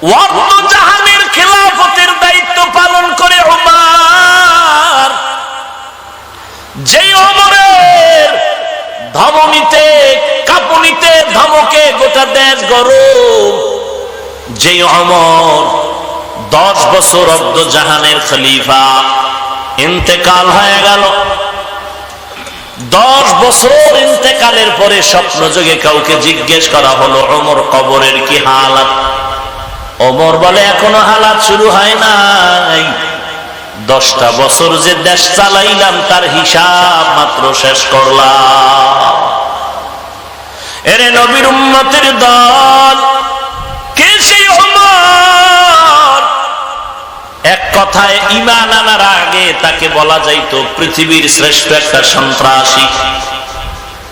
ওয়ার্দ জাহানের খেলাফতের দায়িত্ব পালন করে ওমর। যেই ওমরের ধমনীতে কাঁপুনিতে ধমকে গোটা দেশ গরম, যেই ওমর 10 বছর অর্ধ জাহানের খলিফা, ইন্তেকাল হয়ে গেল। 10 বছর ইন্তেকালের পরে স্বপ্ন যোগে কাউকে জিজ্ঞেস করা হলো, ওমর কবরের কি হালাত? ওমর বলে এখনো হালাত শুরু হয় নাই। 10টা বছর যে দেশ চালাইলাম তার হিসাব মাত্র শেষ করলাম। এরে নবীর উম্মতের দল, কে সেই ওমর? এক কথায় ঈমান আনার আগে তাকে বলা যাইতো পৃথিবীর শ্রেষ্ঠ একটা সন্ত্রাসী।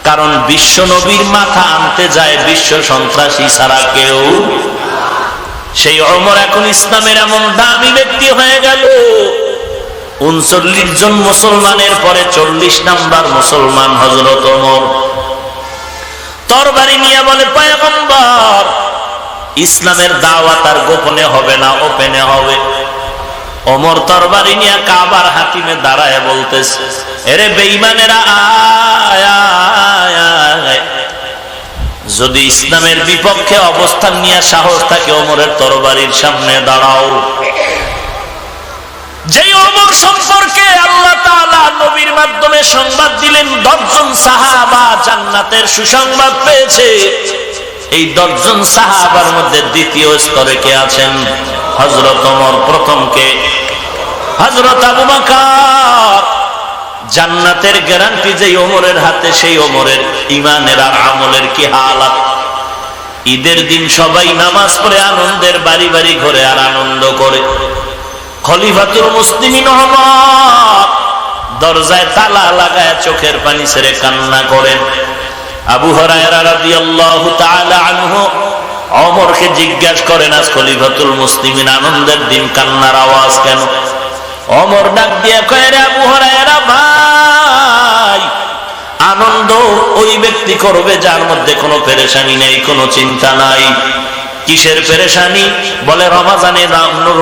কারণ বিশ্ব নবীর মাথা আনতে যায় বিশ্ব সন্ত্রাসী ছাড়া কেউ। সেই ওমর এখন ইসলামের এমন দামি ব্যক্তি হয়ে গেল, 39 জন মুসলমানের পরে 40 নাম্বার মুসলমান হযরত ওমর। তরবারি নিয়ে বলে, পয়গম্বর, ইসলামের দাওয়াত আর গোপনে হবে না, ওপেনে হবে। ওমর তরবারি নিয়ে কাবার হাতিমে দাঁড়ায় বলতেছে, এরে বেঈমানেরা, আয় আয় আয়। যদি ইসলামের বিপক্ষে অবস্থান নিয়ে সাহস থাকে ওমরের তরবারির সামনে দাঁড়াও। যেই ওমর সম্পর্কে আল্লাহ তাআলা নবীর মাধ্যমে সংবাদ দিলেন 10 জন সাহাবা জান্নাতের সুসংবাদ পেয়েছে, এই 10 জন সাহাবার মধ্যে দ্বিতীয় স্তরে কে আছেন? হযরত ওমর। প্রথম কে? হযরত আবু বকর। জান্নাতের গ্যারান্টি যেই ওমরের হাতে, সেই ওমরের ঈমানের আর আমলের কি হালাত? ঈদের দিন সবাই নামাজ পড়ে আনন্দের বাড়ি বাড়ি ঘরে আর আনন্দ করে। খলিফাতুল মুসলিমিন ওমর দরজায় তালা লাগায় চোখের পানি ছেড়ে কান্না করেন। আবু হুরায়রা রাদিয়াল্লাহু তাআলা আনহু ওমরকে জিজ্ঞাসা করেন, আজ খলিফাতুল মুসলিমিন আনন্দের দিন কান্নার আওয়াজ কেন? ওমর ডাক দিয়ে কয়, রে আবু হুরায়রা ভাই, আনন্দ ওই ব্যক্তি করবে যার মধ্যে কোনো পেরেশানি নেই, কোনো চিন্তা নাই। কিসের পেরেশানি? বলে রমজানে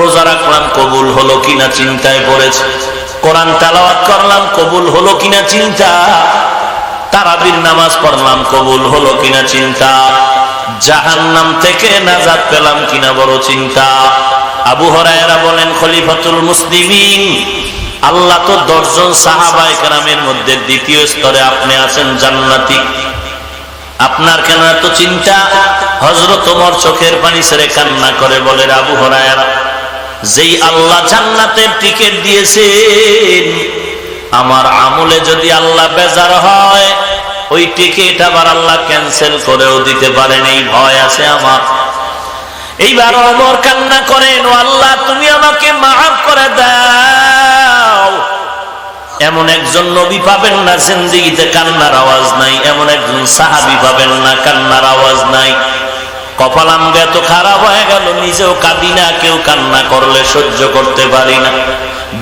রোজা রাখলাম, কবুল হলো কিনা চিন্তায় পড়েছে। কোরআন তেলাওয়াত করলাম, কবুল হলো কিনা চিন্তা। তারাবির নামাজ পড়লাম, কবুল হলো কিনা চিন্তা। জাহান্নাম থেকে নাজাত পেলাম কিনা বড় চিন্তা। আবু হুরায়রা বলেন, খলিফাতুল মুসলিমিন, আল্লাহ তো 10 জন সাহাবায়ে কেরামের মধ্যে দ্বিতীয় স্তরে আপনি আছেন জান্নাতি, আপনার কেন এত চিন্তা? হযরত ওমর চোখের পানি ছেড়ে কান্না করে বলে, আবু হুরায়রা, যেই আল্লাহ জান্নাতের টিকিট দিয়েছেন, আমার আমলে যদি আল্লাহ বেজার হয়, ওই টিকিট আবার আল্লাহ ক্যান্সেল করেও দিতে পারেন, এই ভয় আছে আমার। এইবার ওমর কান্না করেন, ও আল্লাহ, তুমি আমাকে মাফ করে দাও। এমন একজন নবী পাবেন না জিন্দেগিতে কান্নার আওয়াজ নাই, এমন একজন সাহাবী পাবেন না কান্নার আওয়াজ নাই। কপাল আমগা এত খারাপ হয়ে গেল, নিজেও কাঁদি না, কেউ কান্না করলে সহ্য করতে পারি না,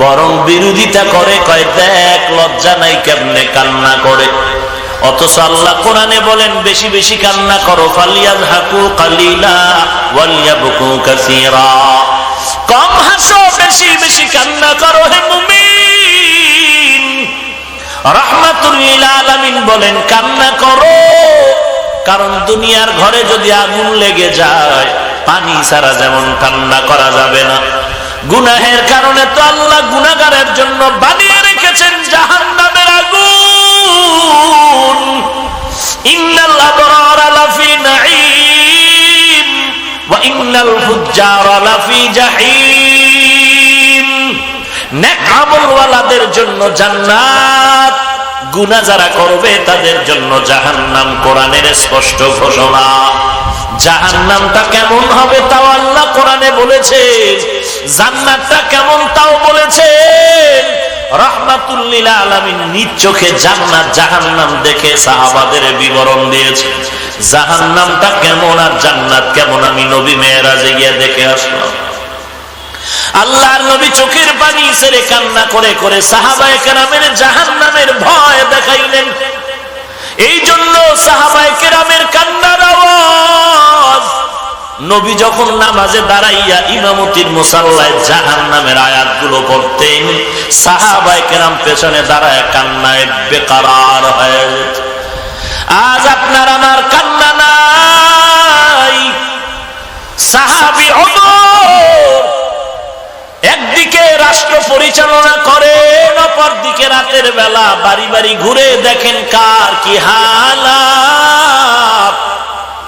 বরং বিরোধিতা করে, কয় দেখ লজ্জা নাই কেমনে কান্না করে। অথচ আল্লাহ কোরআনে বলেন, বেশি বেশি কান্না করো, ফালিয়াযহাকু কালিলা ওয়ালিয়াবকু কাসীরা। কম হাসো, বেশি বেশি কান্না করো হে মুমিন। রাহমাতুল লিল আলামিন বলেন, কান্না করো, কারণ দুনিয়ার ঘরে যদি আগুন লেগে যায়, পানি ছাড়া যেমন কান্না করা যাবে না। গুনাহের কারণে তো আল্লাহ গুনাহগারের জন্য বানিয়ে রেখেছেন জাহান্নামের আগুন। ইন্নাল আবরারা লাফি নাঈম ওয়া ইন্নাল ফুজ্জারা লাফি জাহিম। নেক আমলওয়ালাদের জন্য জান্নাত, গুনাহ যারা করবে তাদের জন্য জাহান্নাম। কোরআনের স্পষ্ট ঘোষণা। জাহান্নামটা কেমন হবে তাও আল্লাহ কোরআনে বলেছেন, জান্নাতটা কেমন তাও বলেছেন। রাহমাতুল লিল আলামিন নিজ চোখে জান্নাত জাহান্নাম দেখে সাহাবাদের বিবরণ দিয়েছে। জাহান্নামটা কেমন আর জান্নাত কেমন আমি নবী মেরাজে গিয়ে দেখে আসলাম। আল্লাহর নবী চোখের পানি ছেড়ে কান্না করে করে সাহাবায়ে কেরামের জাহান্নামের ভয় দেখাইলেন। এই জন্য সাহাবায়ে কেরামের কান্নার আওয়াজ নবী যখন নামাজে দাঁড়াইয়া ইমামতির মুসাল্লায় জাহান্নামের আয়াতগুলো পড়তেন, সাহাবায়ে কেরাম পেছনে দাঁড়ায় কান্নায় বেকারার হয়ে যেত। আজ আপনার আমার কান্না নাই। সাহাবী ওমর একদিকে রাষ্ট্র পরিচালনা করেন, অপরদিকে রাতের বেলা বাড়ি বাড়ি ঘুরে দেখেন কার কি হালাত।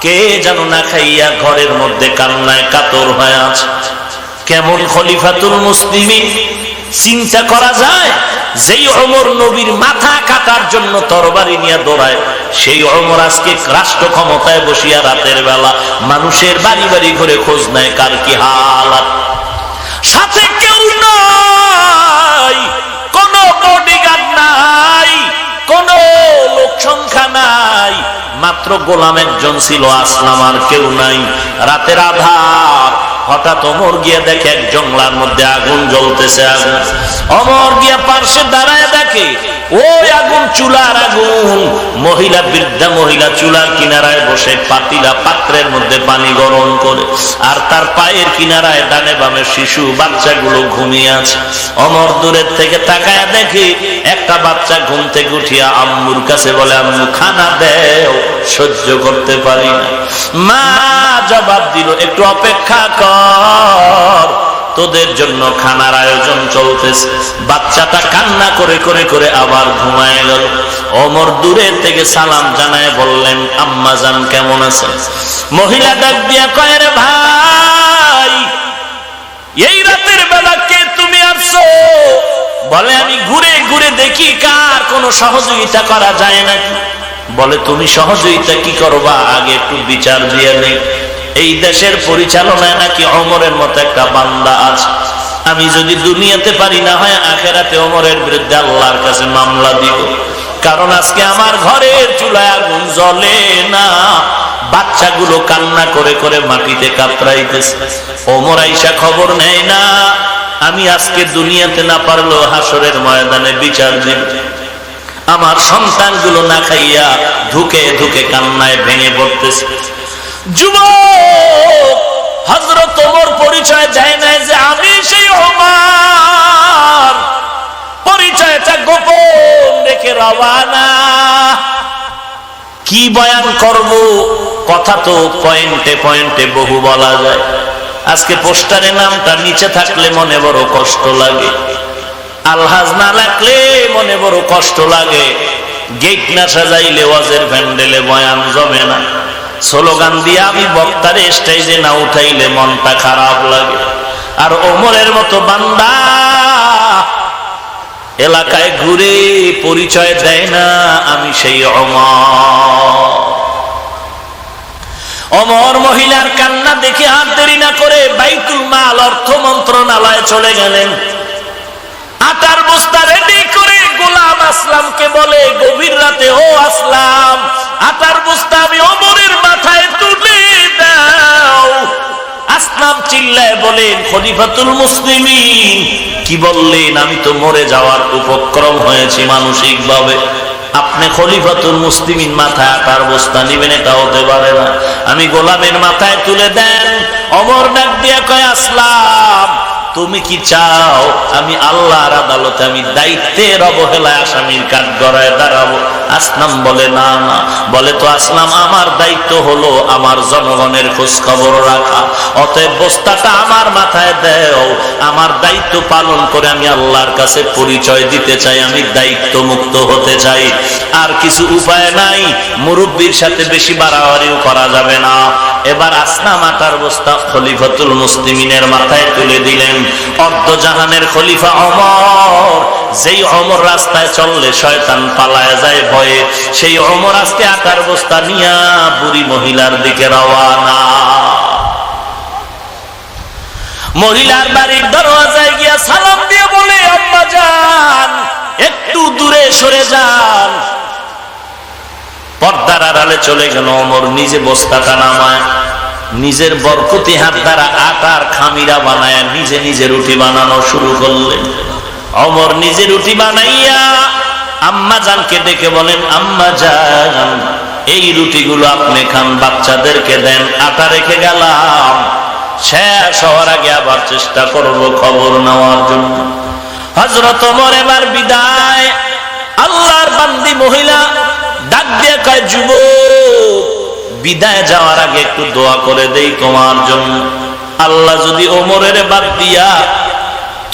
কে যেন না খাইয়া ঘরের মধ্যে কান্নায় কাতর হয়ে আছে। কেমন খলিফাতুল মুসলিমিন চিন্তা করা যায়? যেই ওমর নবীর মাথা কাটার জন্য তরবারি নিয়ে দৌড়ায়, সেই ওমর আজকে রাষ্ট্র ক্ষমতায় বসিয়া রাতের বেলা মানুষের বাড়ি বাড়ি ঘুরে খোঁজ নেয় কার কি হালাত। সাথে কেউ নাই, কোন বডিগার্ড নাই, কোন লোক সংখ্যা নাই, মাত্র গোলাম একজন ছিল আসলাম, আর কেউ নাই। রাতের আধার, হঠাৎ ওমর গিয়ে দেখে এক জংলার মধ্যে আগুন জ্বলতেছে। আগুন, ওমর গিয়া পার্শ্বে দাঁড়ায় দেখে ওই আগুন চুলার আগুন। মহিলা, বৃদ্ধা মহিলা চুলার কিনারায় বসে পাতিলা পাত্রের মধ্যে পানি গরম করে, আর তার পায়ের কিনারায় ডানে বামে শিশু বাচ্চাগুলো ঘুমিয়ে আছে। ওমর দূরের থেকে তাকায় দেখে একটা বাচ্চা ঘুম থেকে উঠিয়া আম্মুর কাছে বলে, আম্মু খানা দেও, সহ্য করতে পারি না। মা জবাব দিল, একটু অপেক্ষা কর, তোদের জন্য খানার আয়োজন চলতেছে। বাচ্চাটা কান্না করে করে করে আবার ঘুমায় গেল। ওমর দূরের থেকে সালাম জানায় বললেন, আম্মা জান কেমন আছেন? মহিলা ডাক দিয়া কয়, রে ভাই, এই রাতের বেলা কে তুমি আসছো? বলে, আমি ঘুরে ঘুরে দেখি কার কোনো সহযোগিতা করা যায় নাকি। বলে, তুমি সহযোগিতা কি করবা? আগে একটু বিচার দিয়ে নেই। এই দেশের পরিচালনায় নাকি ওমরের মতো একটা বান্দা আছে। আমি যদি দুনিয়াতে পারি, না হয় আখেরাতে ওমরের বিরুদ্ধে আল্লাহর কাছে মামলা দিব। কারণ আজকে আমার ঘরের চুলায় আগুন জ্বলে না, বাচ্চাগুলো কান্না করে করে মাটিতে কাতরাইতেছে। ওমর আইসা খবর নেয় না। আমি আজকে দুনিয়াতে না পারলেও হাসরের ময়দানে বিচার দিব। আমার সন্তানগুলো না খাইয়া ধুকে ধুকে কান্নায় ভেঙে পড়তেছে। যুবক হযরত ওমর পরিচয় দেয় না যে আমি সেই ওমর, পরিচয়টা গোপন রেখে রওয়ানা। কি বয়ান করব? কথা তো পয়েন্টে পয়েন্টে বহু বলা যায়। আজকে পোস্টারে নামটা নিচে থাকলে মনে বড় কষ্ট লাগে, আলহাজ না লাগলে মনে বড় কষ্ট লাগে, গেট না সাজাইলে ওয়াজের প্যান্ডেলে বয়ান জমে না, স্লোগান দিয়ে আমি বক্তার স্টেজে না উঠাইলে মনটা খারাপ লাগে। আর ওমরের মতো বান্দা এলাকায় ঘুরে পরিচয় দেয় না আমি সেই ওমর। ওমর মহিলার কান্না দেখে আর দেরি না করে বাইতুল মাল অর্থ মন্ত্রণালয়ে চলে গেলেন। আটার বস্তা রেডি করে গোলাম আসলামকে বলে, গভীর রাতে, ও আসলাম, আটার বস্তা আমি ওমরের মাথায় তুলে দাও। আসলাম চিল্লায় বলেন, খলিফাতুল মুসলিমিন কি বললেন? আমি তো মরে যাওয়ার উপক্রম হয়েছি মানসিক ভাবে, আপনি খলিফাতুল মুসলিমিন মাথায় আটার বস্তা নিবেন? এটা হতে পারে না। আমি গোলামের মাথায় তুলে দেন। ওমর ডাক দিয়া কয়, আসলাম, তুমি কি চাও আমি আল্লাহর আদালতে আমি দায়িত্বের অবহেলায় আসামির কাঠগড়ায় দাঁড়াবো? আসলাম বলে, না না। বলে, তো আসলাম, আমার দায়িত্ব হলো আমার জনগণের খোঁজ খবর রাখা, অতএব বস্তাটা আমার মাথায় দেও। আমার দায়িত্ব পালন করে আমি আল্লাহর কাছে পরিচয় দিতে চাই, আমি দায়িত্ব মুক্ত হতে চাই। আর কিছু উপায় নাই, মুরব্বীর সাথে বেশি বাড়াবাড়িও করা যাবে না। এবার আসলাম আটার বস্তা খলিফাতুল মুসলিমিনের মাথায় তুলে দিলেন। অর্ধজাহানের খলিফা ওমর, যেই ওমর রাস্তায় চললে শয়তান পালায় যায় ভয়ে, সেই ওমর আজকে আটার বস্তা নিয়া বুড়ি মহিলার দিকে রওয়ানা। মহিলার বাড়ির দরওয়াজায় গিয়া সালাম দিয়ে বলে, আম্মা জান একটু দূরে সরে যান। পর্দার আড়ালে চলে গেল। ওমর নিজে বস্তাটা নামায়, নিজের বরকতি হাত দ্বারা আটার খামিরা বানায় নিজে নিজে রুটি বানানো শুরু করলেন। ওমর নিজে রুটি বানাইয়া আম্মা জানকে ডেকে বলেন, আম্মা জান এই রুটিগুলো আপনি খান, বাচ্চাদেরকে দেন। আটা রেখে গেলাম, শেষ হওয়ার আগে আবার চেষ্টা করব খবর নেওয়ার জন্য। হযরত ওমর এবার বিদায়। আল্লাহর বান্দি মহিলা ডাক দিয়ে কয়, যুবক, বিদায় যাওয়ার আগে একটু দোয়া করে দেই তোমার জন্য। আল্লাহ যদি ওমরের বাদ দিয়া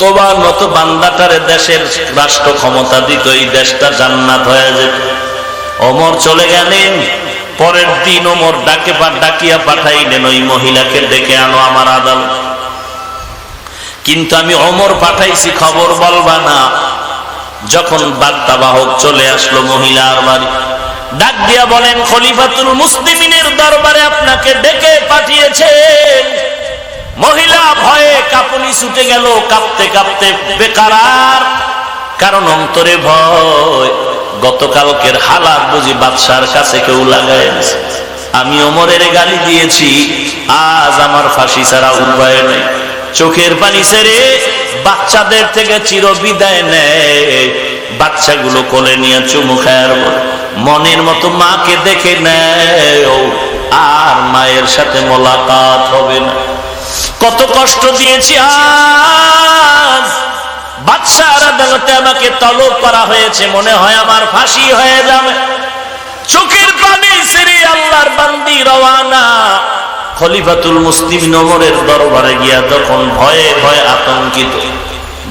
তোমার মতো বান্দাটারে দেশের রাষ্ট্র ক্ষমতা দিত, এই দেশটা জান্নাত হয়ে যেত। ওমর চলে গেলেন। পরের দিন ওমর ডাকিয়া পাঠাইলেন, ওই মহিলাকে ডেকে আনো আমার আদালত। কিন্তু আমি ওমর পাঠাইছি, খবর বলবা না। যখন বার্তাবাহক চলে আসলো মহিলার বাড়ি, ডাক দিয়া বলেন, খলিফাতুল মুসলিমিনের দরবারে আপনাকে ডেকে পাঠিয়েছেন। মহিলা ভয়ে কাঁপুনি ছুটে গেল, কাঁপতে কাঁপতে বেকারার, কারণ অন্তরে ভয়। গতকালকের হালাত বুঝি বাদশার কাছে কেউ লাগাইছে। আমি ওমরের গালি দিয়েছি, আজ আমার ফাঁসি ছাড়া উপায় নেই। চোখের পানি ছেড়ে বাচ্চাদের থেকে চির বিদায় নেয়। বাচ্চাগুলো কোলে নিয়ে চুমু খায়ার মনের মতো মাকে দেখে নেয়, আর মায়ের সাথে মোলাকাত হবে না। কত কষ্ট দিয়েছি, আজ বাদশার আদালতে আমাকে তলব করা হয়েছে, মনে হয় আমার ফাঁসি হয়ে যাবে। চোখের পানি ছেড়ে আল্লাহর বান্দি রওয়ানা। খলিফাতুল মুসলিমিন ওমরের দরবারে গিয়া তখন ভয়ে ভয়ে আতঙ্কিত,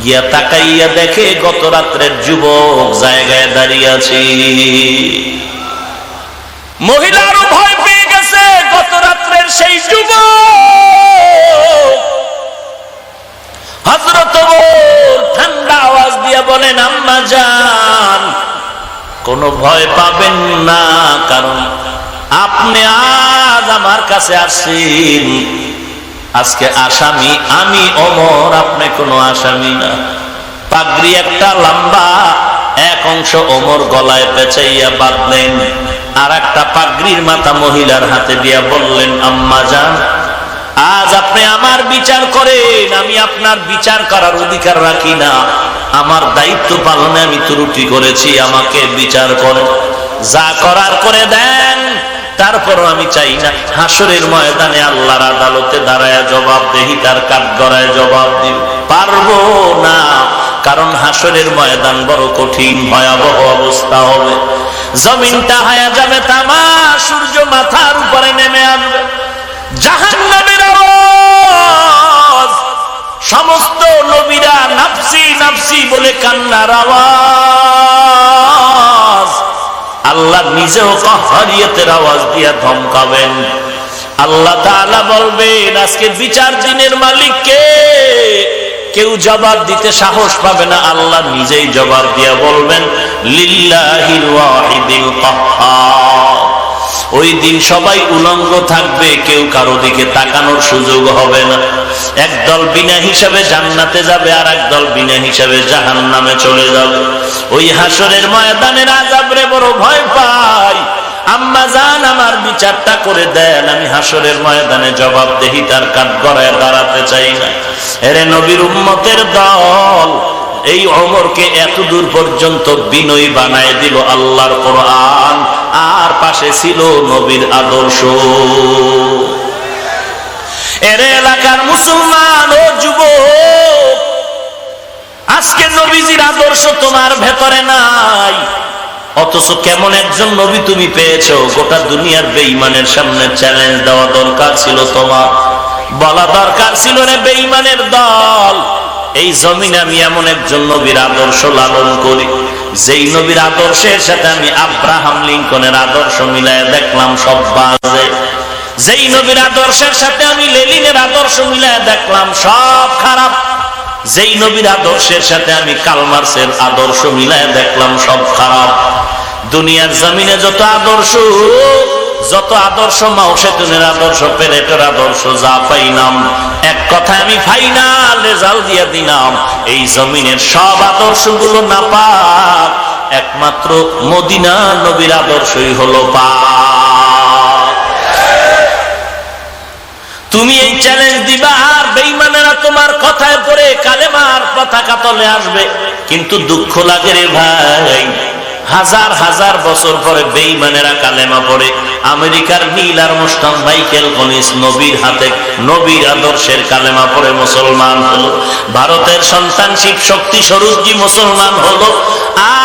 গিয়া তাকাইয়া দেখে গত রাত্রের যুবক জায়গায় দাঁড়িয়ে আছে। মহিলারও ভয় পেয়ে গেছে, গত রাত্রের সেই যুবক। হযরত ওমর ঠান্ডা আওয়াজ দিয়ে বলেন, আম্মা জান, কোনো ভয় পাবেন না, কারণ আপনি আজ আমার কাছে আসছেন। আজকে আসামি আমি ওমর, আপনি কোনো আসামি না। পাগড়ি একটা লম্বা, এক অংশ ওমর গলায় পেঁচাইয়া বাঁধলেন, আর একটা পাগড়ির মাথা মহিলার হাতে দিয়া বললেন, আম্মা জান, আজ আপনি আমার বিচার করেন, আমি আপনার বিচার করার অধিকার রাখি না। আমার দায়িত্ব পালনে আমি ত্রুটি করেছি, আমাকে বিচার করেন, যা করার করে দেন। তারপরও আমি চাই না হাসরের ময়দানে আল্লাহর আদালতে দাঁড়ায় জবাবদেহি, তার কাঠগড়ায় জবাব দিব, পারবো না। কারণ হাসরের ময়দান বড় কঠিন, ভয়াবহ অবস্থা হবে। জমিনটা হয়ে যাবে তামা, সূর্য মাথার উপরে নেমে আসবে, জাহান্নামের আওয়াজ, সমস্ত নবীরা নাফসি নাফসি বলে কান্নার আওয়াজ। আল্লাহ নিজেও কাহরিয়তের আওয়াজ দিয়া ধমকাবেন। আল্লাহ তাআলা বলবেন, আজকে বিচার দিনের মালিক কে? কেউ জবাব দিতে সাহস পাবে না। আল্লাহ নিজেই জবাব দিয়া বলবেন, লিল্লাহিল ওয়াহিদিল কাহ্হার। ওই দিন সবাই উলঙ্গ থাকবে, কেউ কারো দিকে তাকানোর সুযোগ হবে না। একদল বিনা হিসাবে জান্নাতে যাবে, আর একদল বিনা হিসাবে জাহান্নামে চলে যাবে। ওই হাসরের ময়দানের আযাবরে বড় ভয় পাই। আম্মা জান, আমার বিচারটা করে দেন, আমি হাসরের ময়দানে জবাবদেহিতার কাঠগড়ায় দাঁড়াতে চাই না। এরে নবীর উম্মতের দল, এই ওমরকে এত দূর পর্যন্ত বিনয়ী বানায় দিল আল্লাহর কোরআন, আর পাশে ছিল নবীর আদর্শ। এর এলাকার মুসলমান ও যুবক, আজকে নবীজির আদর্শ তোমার ভেতরে নাই, অথচ কেমন একজন নবী তুমি পেয়েছো। গোটা দুনিয়ার বেঈমানের সামনে চ্যালেঞ্জ দেওয়া দরকার ছিল, তোমার বলা দরকার ছিল, রে বেঈমানের দল, এই জমিনে আমি এমন একজন নবীর আদর্শ লালন করি, যেই নবীর আদর্শের সাথে আমি আব্রাহাম লিঙ্কনের আদর্শ মিলায় দেখলাম সব বাজে। যেই নবীর আদর্শের সাথে আমি লেনিনের আদর্শ মিলায় দেখলাম সব খারাপ। যেই নবীর আদর্শের সাথে আমি কার্ল মার্ক্সের আদর্শ মিলায় দেখলাম সব খারাপ। দুনিয়ার জমিনে যত আদর্শ মাও সেতুনের আদর্শ, পেলেটের আদর্শ যা পাইলাম, এক কথায় আমি ফাইনাল রেজাল্ট দিয়ে দিলাম, এই জমিনের সব আদর্শগুলো নাপাক, একমাত্র মদিনা নবীর আদর্শই হলো পাক। তুমি এই চ্যালেঞ্জ দিবা, আর বেঈমানেরা তোমার কথায় পড়ে কালেমার পতাকা তলে আসবে। কিন্তু দুঃখ লাগে রে ভাই, হাজার হাজার বছর পরে বেঈমানেরা কালেমা পড়ে। আমেরিকার নীল আর্মস্ট্রং, মাইকেল কলিন্স নবীর হাতে নবীর আদর্শের কালেমা পড়ে মুসলমান হলো। ভারতের সন্তান শিব শক্তি স্বরূপজি মুসলমান হলো।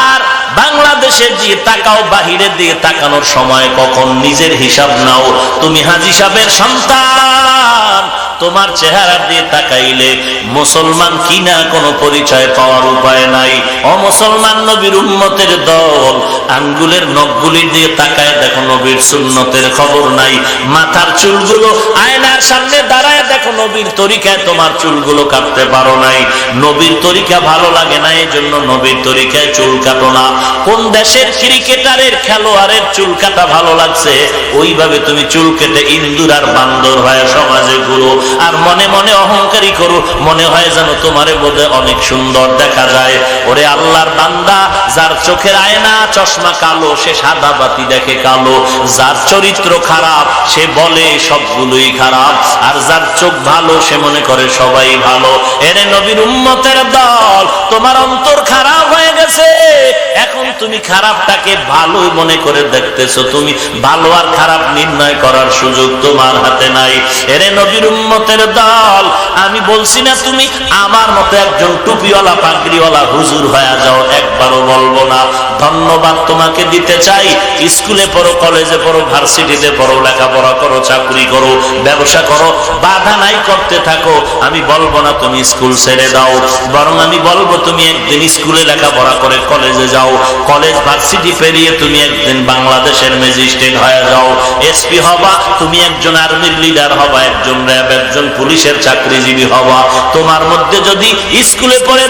আর বাংলাদেশের দিকে তাকাও, বাহিরের দিকে তাকানোর সময় কখন নিজের হিসাব নাও। তুমি হাজী সাহেবের সন্তান, তোমার চেহারা দিয়ে তাকাইলে মুসলমান কিনা কোনো পরিচয় পাওয়ার উপায় নাই। অমুসলমান নবীর উম্মতের দল, আঙ্গুলের নখগুলি দিয়ে তাকায় দেখো নবীর সুন্নতের খবর নাই। মাথার চুলগুলো আয়নার সামনে দাঁড়ায় দেখো নবীর তরিকায় তোমার চুলগুলো কাটতে পারো নাই। নবীর তরিকা ভালো লাগে না, এই জন্য নবীর তরিকায় চুল কাটো না। কোন দেশের ক্রিকেটারের খেলোয়াড়ের চুল কাটা ভালো লাগছে, ওইভাবে তুমি চুল কেটে ইন্দুর আর বান্দর হয়ে সমাজে ঘুরো, আর মনে মনে অহংকারী করো, মনে হয় যেন তোমারে বোধে অনেক সুন্দর দেখা যায়। ওরে আল্লাহর বান্দা, যার চোখের আয়না চশমা কালো সে সাদা বাতি দেখে কালো, যার চরিত্র খারাপ সে বলে সবগুলোই খারাপ, আর যার চোখ ভালো সে মনে করে সবাই ভালো। এরে নবীর উম্মতের দল, তোমার অন্তর খারাপ হয়ে গেছে, এখন তুমি খারাপটাকে ভালোই মনে করে দেখতেছো। তুমি ভালো আর খারাপ নির্ণয় করার সুযোগ তোমার হাতে নাই। এরে নবীর উম্মতের দল, আমি বলছি না তুমি আমার মতো একজন টুপিওয়ালা পাগড়িওয়ালা হুজুর হয়ে যাও, একবারও বলবো না। ধন্যবাদ তোমাকে দিতে চাই। স্কুলে পড়ো, কলেজে পড়ো, ভার্সিটিতে পড়ো, লেখাপড়া করো, চাকরি করো, ব্যবসা করো, বাধা নাই, করতে থাকো। আমি বলবো না তুমি স্কুল ছেড়ে দাও, বরং আমি বলবো তুমি একদিন স্কুলে লেখাপড়া করে কলেজে যাও, কলেজ ভার্সিটি পেরিয়ে তুমি একদিন বাংলাদেশের ম্যাজিস্ট্রেট হয়ে যাও, এসপি হবা, তুমি একজন আর্মির লিডার হবা, একজন র্যাব, একজন পুলিশের চাকরিজীবী হবা। তোমার মধ্যে যদি স্কুলে পড়ে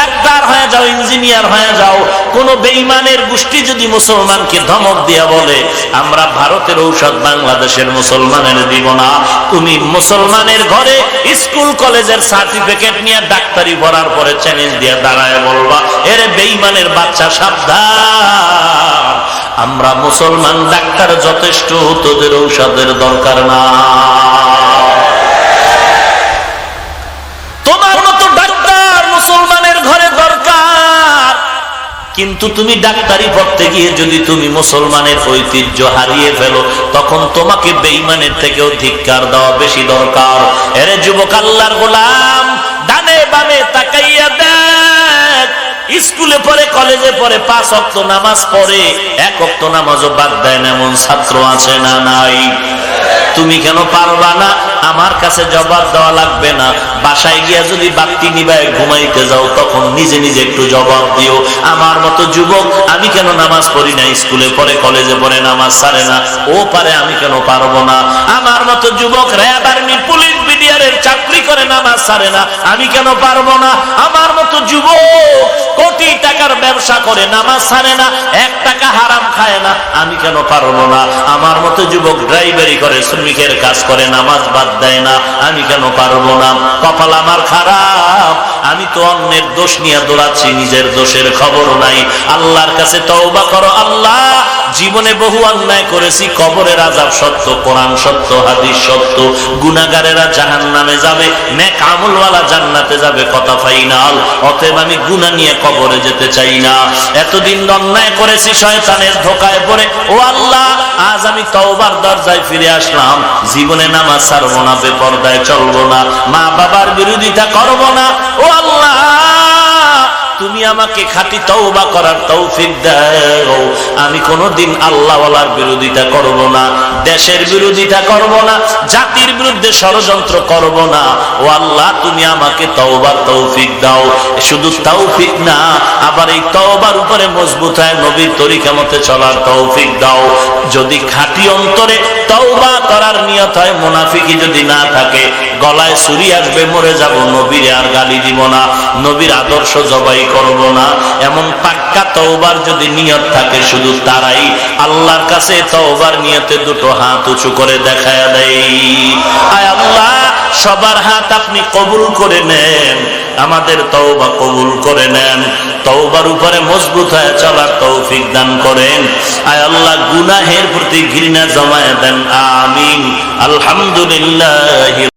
ডাক্তার হয়ে যাও, ইঞ্জিনিয়ার হয়ে যাও, কোন বেঈমানের গোষ্ঠী যদি মুসলমানকে ধমক দিয়া বলে আমরা ভারতের ঔষধ বাংলাদেশের মুসলমানের দিব না, তুমি মুসলমানের ঘরে স্কুল কলেজের সার্টিফিকেট নিয়ে ডাক্তারি পড়ার পরে চ্যালেঞ্জ দিয়ে দাঁড়ায় বলবা এরে বেঈমানের বাচ্চা সাবধান, আমরা মুসলমান ডাক্তার যথেষ্ট, তোদের ঔষধের দরকার না। তোমার মতো ডাক্তার মুসলমানের ঘরে দরকার, কিন্তু তুমি ডাক্তারি পড়তে গিয়ে যদি তুমি মুসলমানের ঐতিহ্য হারিয়ে ফেলো, তখন তোমাকে বেঈমানের থেকেও ধিক্কার দেওয়া বেশি দরকার। এরে যুবক আল্লাহর গোলাম, ডানে বামে তাকাইয়া দেখ, স্কুলে পড়ে কলেজে পড়ে 5 ওয়াক্ত নামাজ পড়ে, 1 ওয়াক্ত নামাজও বাদ দেয় না এমন ছাত্র আছে না নাই? তুমি কেন পারবা না? আমার কাছে জবাব দেওয়া লাগবে না। বাসায় গিয়া যদি বাতি নিবায় ঘুমাইতে যাও, তখন নিজে নিজে একটু জবাব দিও, আমার মতো যুবক আমি কেন নামাজ পড়ি না? স্কুলে পড়ে কলেজে পড়ে নামাজ ছাড়ে না, ও পারে, আমি কেন পারবো না? আমার মতো যুবক র্যাব, আর্মি, পুলিশ, বিডিআরের চাকরি করে নামাজ ছাড়ে না, আমি কেন পারবো না? আমার মতো যুবক কোটি টাকার ব্যবসা করে নামাজ ছাড়ে না, 1 টাকা হারাম খায় না, আমি কেন পারবো না? আমার মতো যুবক ড্রাইভারি করে, শ্রমিকের কাজ করে, নামাজ বাদ দেয় না, আমি কেন পারবো না? কপাল আমার খারাপ, আমি তো অন্যের দোষ নিয়ে দৌড়াচ্ছি, নিজের দোষের খবর নাই। আল্লাহর কাছে তওবা করো, আল্লাহ জীবনে বহু অন্যায় করেছি, কবরের আযাব সত্য, কোরআন সত্য, হাদিস সত্য, গুনাহগারেরা জাহান্নামে যাবে, নেক আমলওয়ালা জান্নাতে যাবে, কথা ফাইনাল। অতএব আমি গুনাহ নিয়ে কবরে যেতে চাই না। এতদিন অন্যায় করেছি শয়তানের ধোঁকায় পড়ে, ও আল্লাহ আজ আমি তওবার দরজায় ফিরে আসলাম, জীবনে নামাজ ছাড়বো না, বেপরদায় চলবো না, মা বাবার বিরোধিতা করবো না। ও আল্লাহ তুমি আমাকে খাঁটি তওবা করার তৌফিক দাও। আমি কোনোদিন আল্লাহওয়ালার বিরোধিতা করব না, দেশের বিরোধিতা করব না, জাতির বিরুদ্ধে ষড়যন্ত্র করব না। ও আল্লাহ তুমি আমাকে তওবার তৌফিক দাও। শুধু তৌফিক না, আবার এই তওবার উপরে মজবুত হয় নবীর তরিকা মতে চলার তৌফিক দাও। যদি খাঁটি অন্তরে তওবা করার নিয়ত হয়, মুনাফিকি যদি না থাকে, গলায় ছুরি আসবে, মরে যাব, নবীর আর গালি দিব না, নবীর আদর্শ জবাই করব না, এমন পাক্কা তওবার যদি নিয়ত থাকে, শুধু তারাই আল্লাহর কাছে তওবার নিয়তে 2 হাত উঁচু করে দেখায়া দেয়। আয় আল্লাহ, সবার হাত আপনি কবুল করে নেন, আমাদের তওবা কবুল করে নেন, তওবার উপরে মজবুত হয়ে চলার তৌফিক দান করেন। আয় আল্লাহ গুনাহের প্রতি ঘৃণা জমায়ে দেন, আমিন। আলহামদুলিল্লাহ।